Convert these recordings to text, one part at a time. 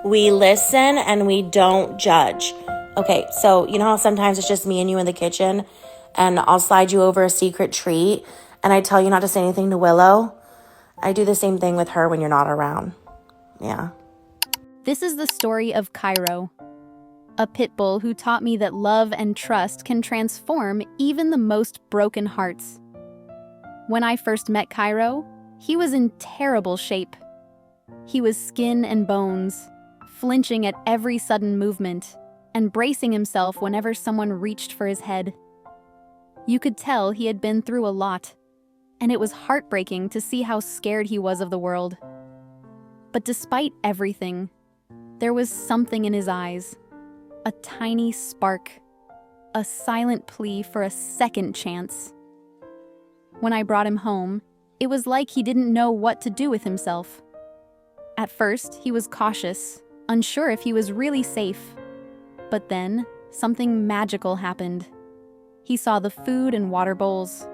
We listen and we don't judge. Okay, so you know how sometimes it's just me and you in the kitchen and I'll slide you over a secret treat and I tell you not to say anything to Willow? I do the same thing with her when you're not around. Yeah. This is the story of Cairo, a pit bull who taught me that love and trust can transform even the most broken hearts. When I first met Cairo, he was in terrible shape. He was skin and bones, flinching at every sudden movement and bracing himself whenever someone reached for his head. You could tell he had been through a lot, and it was heartbreaking to see how scared he was of the world. But despite everything, there was something in his eyes, a tiny spark, a silent plea for a second chance. When I brought him home, it was like he didn't know what to do with himself. At first, he was cautious, unsure if he was really safe. But then, something magical happened. He saw the food and water bowls,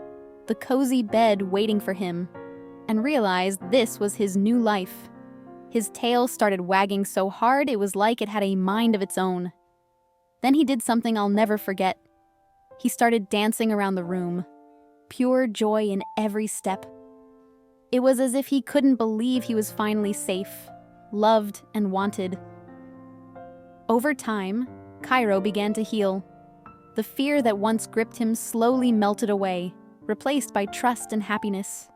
the cozy bed waiting for him, and realized this was his new life. His tail started wagging so hard it was like it had a mind of its own. Then he did something I'll never forget. He started dancing around the room, pure joy in every step. It was as if he couldn't believe he was finally safe, loved, and wanted. Over time, Cairo began to heal. The fear that once gripped him slowly melted away, replaced by trust and happiness.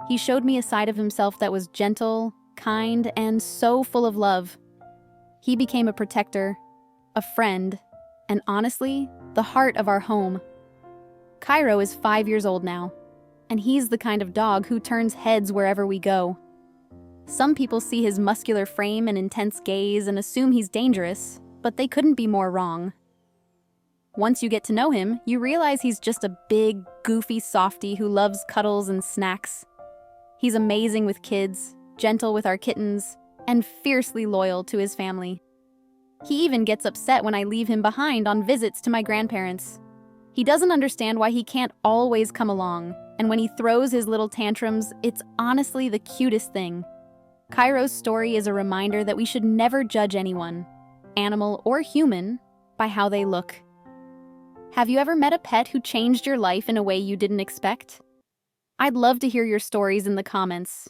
He showed me a side of himself that was gentle, kind, and so full of love. He became a protector, a friend, and honestly, the heart of our home. Cairo is 5 years old now, and he's the kind of dog who turns heads wherever we go. Some people see his muscular frame and intense gaze and assume he's dangerous, but they couldn't be more wrong. Once you get to know him, you realize he's just a big, goofy softie who loves cuddles and snacks. He's amazing with kids, gentle with our kittens, and fiercely loyal to his family. He even gets upset when I leave him behind on visits to my grandparents. He doesn't understand why he can't always come along, and when he throws his little tantrums, it's honestly the cutest thing. Cairo's story is a reminder that we should never judge anyone, animal or human, by how they look. Have you ever met a pet who changed your life in a way you didn't expect? I'd love to hear your stories in the comments.